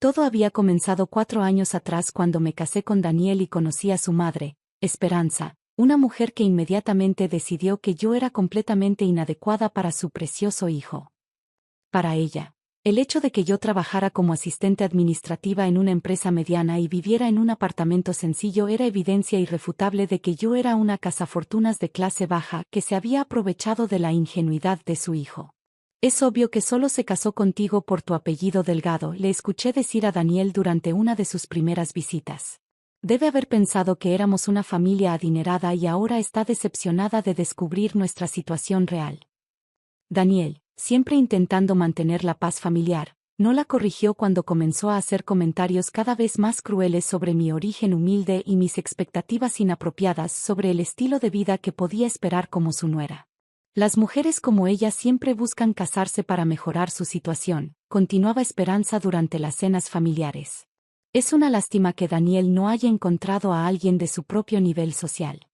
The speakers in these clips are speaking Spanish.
Todo había comenzado 4 años atrás cuando me casé con Daniel y conocí a su madre, Esperanza, una mujer que inmediatamente decidió que yo era completamente inadecuada para su precioso hijo. Para ella, el hecho de que yo trabajara como asistente administrativa en una empresa mediana y viviera en un apartamento sencillo era evidencia irrefutable de que yo era una cazafortunas de clase baja que se había aprovechado de la ingenuidad de su hijo. Es obvio que solo se casó contigo por tu apellido Delgado, le escuché decir a Daniel durante una de sus primeras visitas. Debe haber pensado que éramos una familia adinerada y ahora está decepcionada de descubrir nuestra situación real. Daniel, siempre intentando mantener la paz familiar, no la corrigió cuando comenzó a hacer comentarios cada vez más crueles sobre mi origen humilde y mis expectativas inapropiadas sobre el estilo de vida que podía esperar como su nuera. Las mujeres como ella siempre buscan casarse para mejorar su situación, continuaba Esperanza durante las cenas familiares. Es una lástima que Daniel no haya encontrado a alguien de su propio nivel social.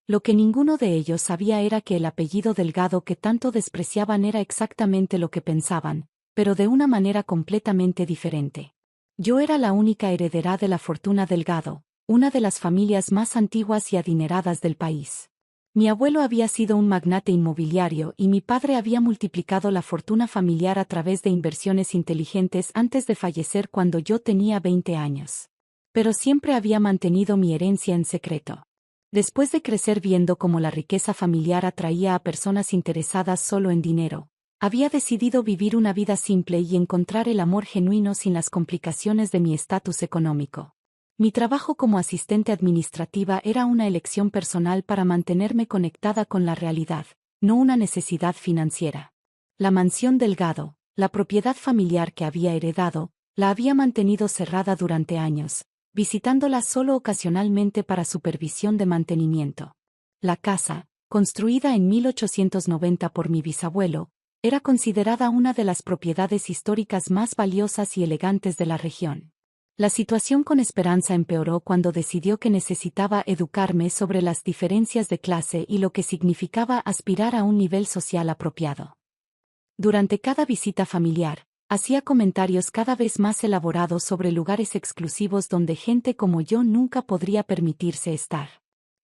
Lo que ninguno de ellos sabía era que el apellido Delgado que tanto despreciaban era exactamente lo que pensaban, pero de una manera completamente diferente. Yo era la única heredera de la fortuna Delgado, una de las familias más antiguas y adineradas del país. Mi abuelo había sido un magnate inmobiliario y mi padre había multiplicado la fortuna familiar a través de inversiones inteligentes antes de fallecer cuando yo tenía 20 años. Pero siempre había mantenido mi herencia en secreto. Después de crecer viendo cómo la riqueza familiar atraía a personas interesadas solo en dinero, había decidido vivir una vida simple y encontrar el amor genuino sin las complicaciones de mi estatus económico. Mi trabajo como asistente administrativa era una elección personal para mantenerme conectada con la realidad, no una necesidad financiera. La mansión Delgado, la propiedad familiar que había heredado, la había mantenido cerrada durante años, visitándola solo ocasionalmente para supervisión de mantenimiento. La casa, construida en 1890 por mi bisabuelo, era considerada una de las propiedades históricas más valiosas y elegantes de la región. La situación con Esperanza empeoró cuando decidió que necesitaba educarme sobre las diferencias de clase y lo que significaba aspirar a un nivel social apropiado. Durante cada visita familiar, hacía comentarios cada vez más elaborados sobre lugares exclusivos donde gente como yo nunca podría permitirse estar.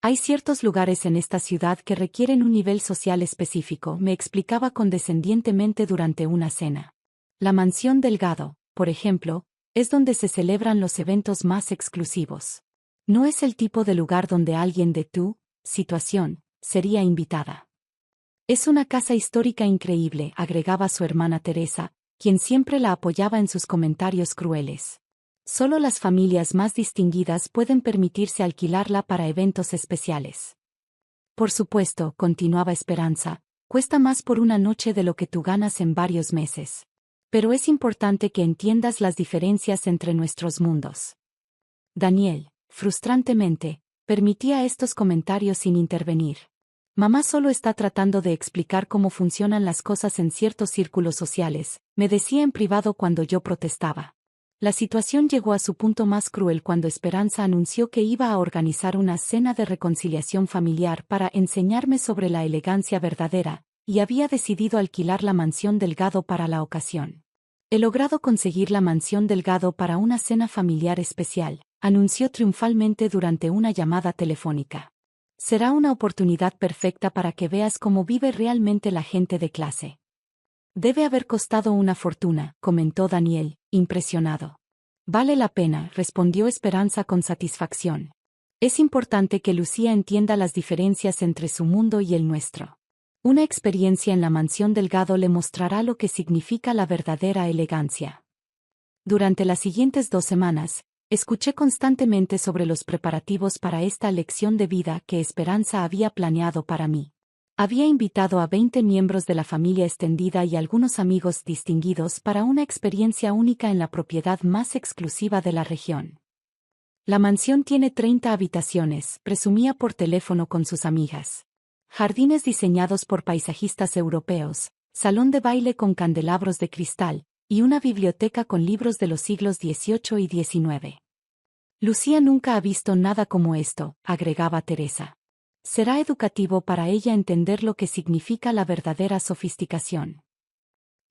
Hay ciertos lugares en esta ciudad que requieren un nivel social específico, me explicaba condescendientemente durante una cena. La mansión Delgado, por ejemplo, es donde se celebran los eventos más exclusivos. No es el tipo de lugar donde alguien de tu situación sería invitada. Es una casa histórica increíble, agregaba su hermana Teresa, quien siempre la apoyaba en sus comentarios crueles. Solo las familias más distinguidas pueden permitirse alquilarla para eventos especiales. Por supuesto, continuaba Esperanza, cuesta más por una noche de lo que tú ganas en varios meses. Pero es importante que entiendas las diferencias entre nuestros mundos. Daniel, frustrantemente, permitía estos comentarios sin intervenir. Mamá solo está tratando de explicar cómo funcionan las cosas en ciertos círculos sociales, me decía en privado cuando yo protestaba. La situación llegó a su punto más cruel cuando Esperanza anunció que iba a organizar una cena de reconciliación familiar para enseñarme sobre la elegancia verdadera, y había decidido alquilar la mansión Delgado para la ocasión. He logrado conseguir la mansión Delgado para una cena familiar especial, anunció triunfalmente durante una llamada telefónica. Será una oportunidad perfecta para que veas cómo vive realmente la gente de clase. Debe haber costado una fortuna, comentó Daniel, impresionado. Vale la pena, respondió Esperanza con satisfacción. Es importante que Lucía entienda las diferencias entre su mundo y el nuestro. Una experiencia en la mansión Delgado le mostrará lo que significa la verdadera elegancia. Durante las siguientes 2 semanas, escuché constantemente sobre los preparativos para esta lección de vida que Esperanza había planeado para mí. Había invitado a 20 miembros de la familia extendida y algunos amigos distinguidos para una experiencia única en la propiedad más exclusiva de la región. La mansión tiene 30 habitaciones, presumía por teléfono con sus amigas. Jardines diseñados por paisajistas europeos, salón de baile con candelabros de cristal, y una biblioteca con libros de los siglos XVIII y XIX. Lucía nunca ha visto nada como esto, agregaba Teresa. Será educativo para ella entender lo que significa la verdadera sofisticación.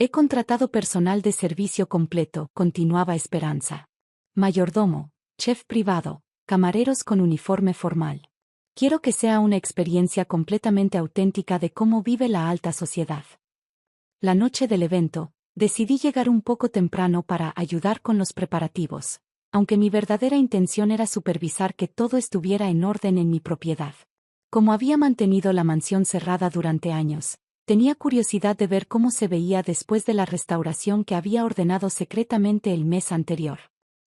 He contratado personal de servicio completo, continuaba Esperanza. Mayordomo, chef privado, camareros con uniforme formal. Quiero que sea una experiencia completamente auténtica de cómo vive la alta sociedad. La noche del evento, decidí llegar un poco temprano para ayudar con los preparativos, aunque mi verdadera intención era supervisar que todo estuviera en orden en mi propiedad. Como había mantenido la mansión cerrada durante años, tenía curiosidad de ver cómo se veía después de la restauración que había ordenado secretamente el mes anterior.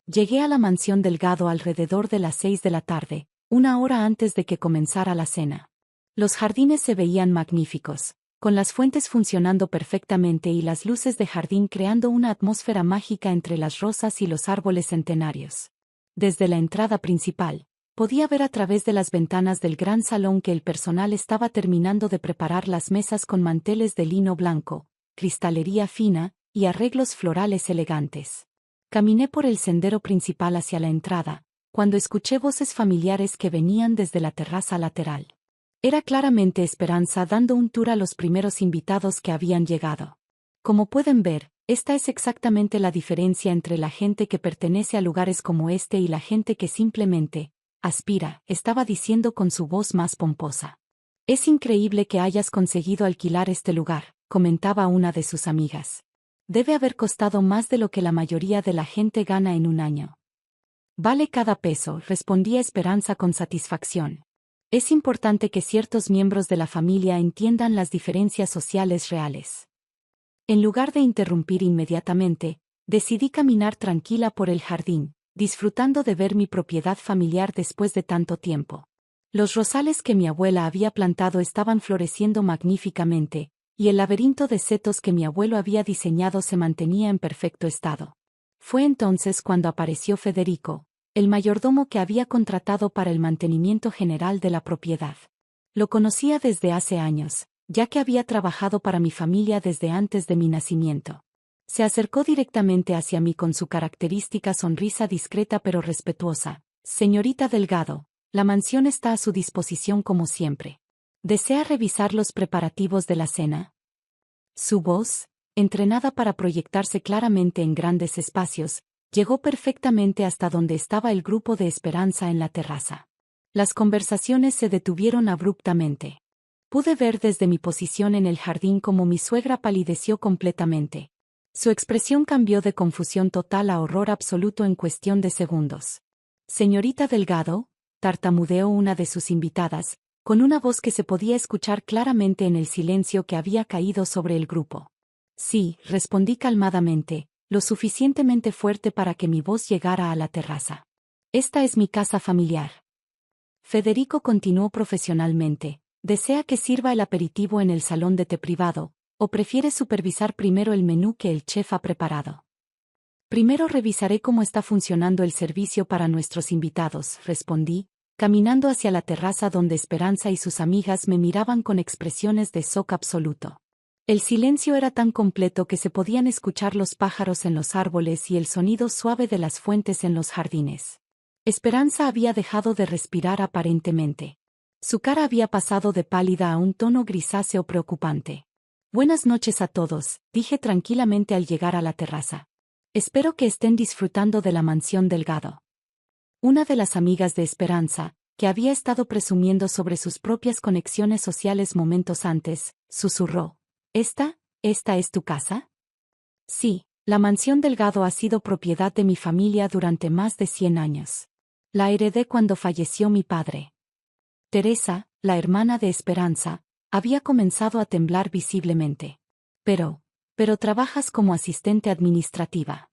Llegué a la mansión Delgado alrededor de las 6 de la tarde, una hora antes de que comenzara la cena. Los jardines se veían magníficos, con las fuentes funcionando perfectamente y las luces de jardín creando una atmósfera mágica entre las rosas y los árboles centenarios. Desde la entrada principal, podía ver a través de las ventanas del gran salón que el personal estaba terminando de preparar las mesas con manteles de lino blanco, cristalería fina y arreglos florales elegantes. Caminé por el sendero principal hacia la entrada, cuando escuché voces familiares que venían desde la terraza lateral. Era claramente Esperanza dando un tour a los primeros invitados que habían llegado. Como pueden ver, esta es exactamente la diferencia entre la gente que pertenece a lugares como este y la gente que simplemente aspira, estaba diciendo con su voz más pomposa. Es increíble que hayas conseguido alquilar este lugar, comentaba una de sus amigas. Debe haber costado más de lo que la mayoría de la gente gana en un año. Vale cada peso, respondía Esperanza con satisfacción. Es importante que ciertos miembros de la familia entiendan las diferencias sociales reales. En lugar de interrumpir inmediatamente, decidí caminar tranquila por el jardín, disfrutando de ver mi propiedad familiar después de tanto tiempo. Los rosales que mi abuela había plantado estaban floreciendo magníficamente, y el laberinto de setos que mi abuelo había diseñado se mantenía en perfecto estado. Fue entonces cuando apareció Federico, el mayordomo que había contratado para el mantenimiento general de la propiedad. Lo conocía desde hace años, ya que había trabajado para mi familia desde antes de mi nacimiento. Se acercó directamente hacia mí con su característica sonrisa discreta pero respetuosa. Señorita Delgado, la mansión está a su disposición como siempre. ¿Desea revisar los preparativos de la cena? Su voz, entrenada para proyectarse claramente en grandes espacios, llegó perfectamente hasta donde estaba el grupo de Esperanza en la terraza. Las conversaciones se detuvieron abruptamente. Pude ver desde mi posición en el jardín cómo mi suegra palideció completamente. Su expresión cambió de confusión total a horror absoluto en cuestión de segundos. Señorita Delgado, tartamudeó una de sus invitadas, con una voz que se podía escuchar claramente en el silencio que había caído sobre el grupo. Sí, respondí calmadamente, lo suficientemente fuerte para que mi voz llegara a la terraza. Esta es mi casa familiar. Federico continuó profesionalmente. ¿Desea que sirva el aperitivo en el salón de té privado, o prefiere supervisar primero el menú que el chef ha preparado? Primero revisaré cómo está funcionando el servicio para nuestros invitados, respondí, caminando hacia la terraza donde Esperanza y sus amigas me miraban con expresiones de shock absoluto. El silencio era tan completo que se podían escuchar los pájaros en los árboles y el sonido suave de las fuentes en los jardines. Esperanza había dejado de respirar aparentemente. Su cara había pasado de pálida a un tono grisáceo preocupante. Buenas noches a todos, dije tranquilamente al llegar a la terraza. Espero que estén disfrutando de la mansión Delgado. Una de las amigas de Esperanza, que había estado presumiendo sobre sus propias conexiones sociales momentos antes, susurró. ¿Esta es tu casa? Sí, la mansión Delgado ha sido propiedad de mi familia durante más de 100 años. La heredé cuando falleció mi padre. Teresa, la hermana de Esperanza, había comenzado a temblar visiblemente. Pero trabajas como asistente administrativa.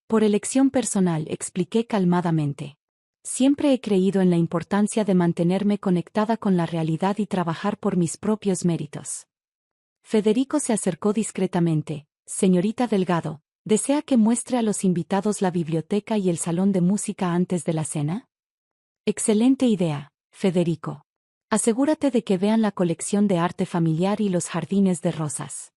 Por elección personal, expliqué calmadamente. Siempre he creído en la importancia de mantenerme conectada con la realidad y trabajar por mis propios méritos. Federico se acercó discretamente. Señorita Delgado, ¿desea que muestre a los invitados la biblioteca y el salón de música antes de la cena? Excelente idea, Federico. Asegúrate de que vean la colección de arte familiar y los jardines de rosas.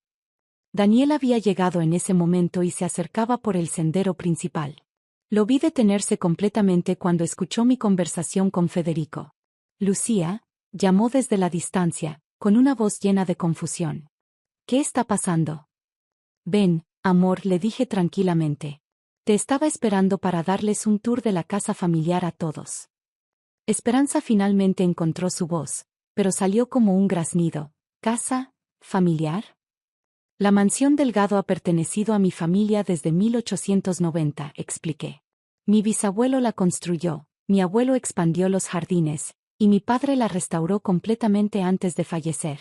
Daniel había llegado en ese momento y se acercaba por el sendero principal. Lo vi detenerse completamente cuando escuchó mi conversación con Federico. Lucía, llamó desde la distancia, con una voz llena de confusión. ¿Qué está pasando? Ven, amor, le dije tranquilamente. Te estaba esperando para darles un tour de la casa familiar a todos. Esperanza finalmente encontró su voz, pero salió como un graznido. ¿Casa familiar? La mansión Delgado ha pertenecido a mi familia desde 1890, expliqué. Mi bisabuelo la construyó, mi abuelo expandió los jardines, y mi padre la restauró completamente antes de fallecer.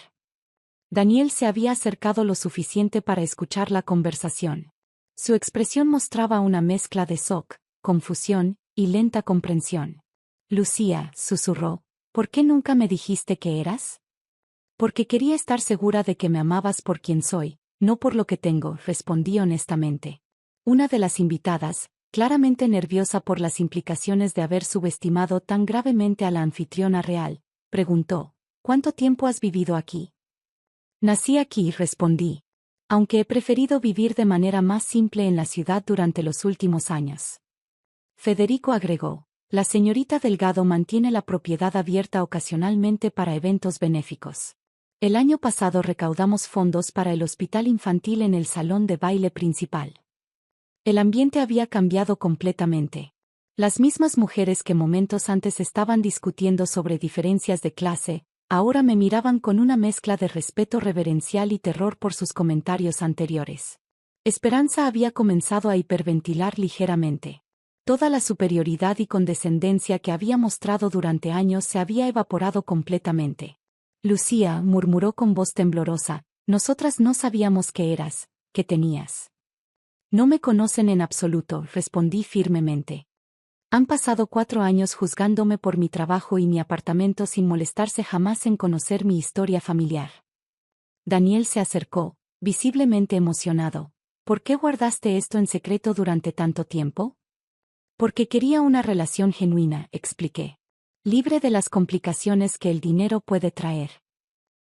Daniel se había acercado lo suficiente para escuchar la conversación. Su expresión mostraba una mezcla de shock, confusión y lenta comprensión. Lucía, susurró, ¿por qué nunca me dijiste que eras? Porque quería estar segura de que me amabas por quien soy, no por lo que tengo, respondí honestamente. Una de las invitadas, claramente nerviosa por las implicaciones de haber subestimado tan gravemente a la anfitriona real, preguntó, ¿cuánto tiempo has vivido aquí? Nací aquí, respondí. Aunque he preferido vivir de manera más simple en la ciudad durante los últimos años. Federico agregó, la señorita Delgado mantiene la propiedad abierta ocasionalmente para eventos benéficos. El año pasado recaudamos fondos para el hospital infantil en el salón de baile principal. El ambiente había cambiado completamente. Las mismas mujeres que momentos antes estaban discutiendo sobre diferencias de clase, ahora me miraban con una mezcla de respeto reverencial y terror por sus comentarios anteriores. Esperanza había comenzado a hiperventilar ligeramente. Toda la superioridad y condescendencia que había mostrado durante años se había evaporado completamente. Lucía, murmuró con voz temblorosa, nosotras no sabíamos qué eras, qué tenías. No me conocen en absoluto, respondí firmemente. Han pasado 4 años juzgándome por mi trabajo y mi apartamento sin molestarse jamás en conocer mi historia familiar. Daniel se acercó, visiblemente emocionado. ¿Por qué guardaste esto en secreto durante tanto tiempo? Porque quería una relación genuina, expliqué. Libre de las complicaciones que el dinero puede traer.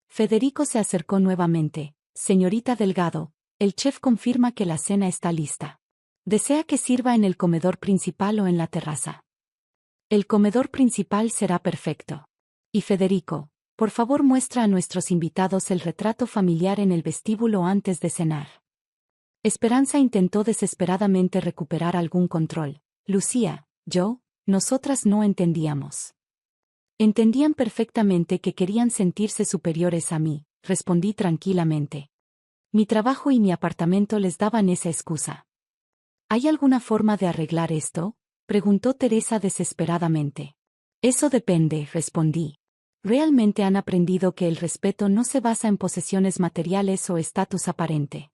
Federico se acercó nuevamente. Señorita Delgado, el chef confirma que la cena está lista. ¿Desea que sirva en el comedor principal o en la terraza? El comedor principal será perfecto. Y Federico, por favor muestra a nuestros invitados el retrato familiar en el vestíbulo antes de cenar. Esperanza intentó desesperadamente recuperar algún control. Lucía, nosotras no entendíamos. Entendían perfectamente que querían sentirse superiores a mí, respondí tranquilamente. Mi trabajo y mi apartamento les daban esa excusa. ¿Hay alguna forma de arreglar esto?, preguntó Teresa desesperadamente. Eso depende, respondí. Realmente han aprendido que el respeto no se basa en posesiones materiales o estatus aparente.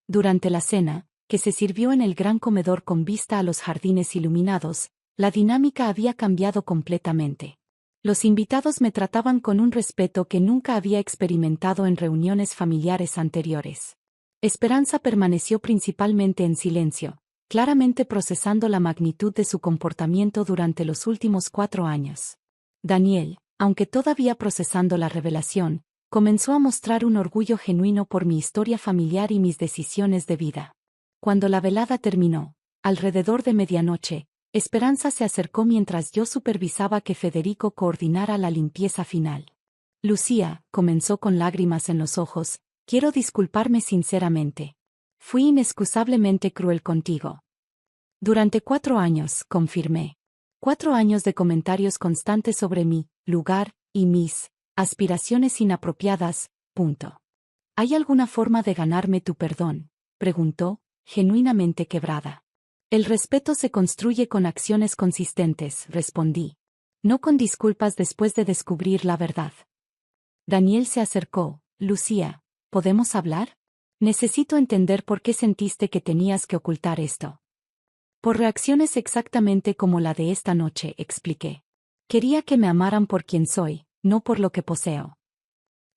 Durante la cena, que se sirvió en el gran comedor con vista a los jardines iluminados, la dinámica había cambiado completamente. Los invitados me trataban con un respeto que nunca había experimentado en reuniones familiares anteriores. Esperanza permaneció principalmente en silencio, claramente procesando la magnitud de su comportamiento durante los últimos 4 años. Daniel, aunque todavía procesando la revelación, comenzó a mostrar un orgullo genuino por mi historia familiar y mis decisiones de vida. Cuando la velada terminó, alrededor de medianoche, Esperanza se acercó mientras yo supervisaba que Federico coordinara la limpieza final. Lucía, comenzó con lágrimas en los ojos, quiero disculparme sinceramente. Fui inexcusablemente cruel contigo. Durante 4 años, confirmé. 4 años de comentarios constantes sobre mi lugar y mis aspiraciones inapropiadas, punto. ¿Hay alguna forma de ganarme tu perdón?, preguntó, genuinamente quebrada. El respeto se construye con acciones consistentes, respondí. No con disculpas después de descubrir la verdad. Daniel se acercó. Lucía, ¿podemos hablar? Necesito entender por qué sentiste que tenías que ocultar esto. Por reacciones exactamente como la de esta noche, expliqué. Quería que me amaran por quien soy, no por lo que poseo.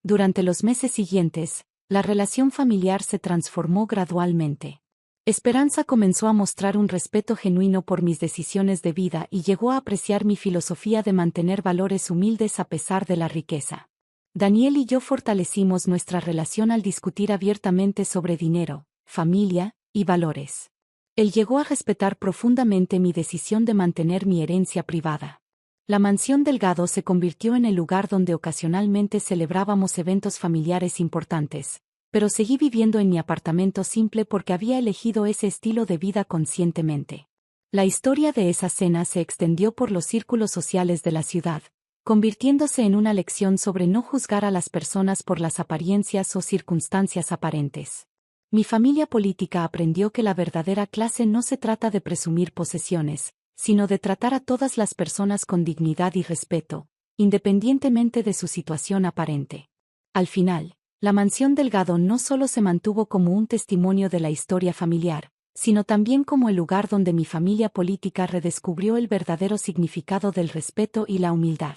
Durante los meses siguientes, la relación familiar se transformó gradualmente. Esperanza comenzó a mostrar un respeto genuino por mis decisiones de vida y llegó a apreciar mi filosofía de mantener valores humildes a pesar de la riqueza. Daniel y yo fortalecimos nuestra relación al discutir abiertamente sobre dinero, familia y valores. Él llegó a respetar profundamente mi decisión de mantener mi herencia privada. La mansión Delgado se convirtió en el lugar donde ocasionalmente celebrábamos eventos familiares importantes, pero seguí viviendo en mi apartamento simple porque había elegido ese estilo de vida conscientemente. La historia de esa cena se extendió por los círculos sociales de la ciudad, convirtiéndose en una lección sobre no juzgar a las personas por las apariencias o circunstancias aparentes. Mi familia política aprendió que la verdadera clase no se trata de presumir posesiones, sino de tratar a todas las personas con dignidad y respeto, independientemente de su situación aparente. Al final, la mansión Delgado no solo se mantuvo como un testimonio de la historia familiar, sino también como el lugar donde mi familia política redescubrió el verdadero significado del respeto y la humildad.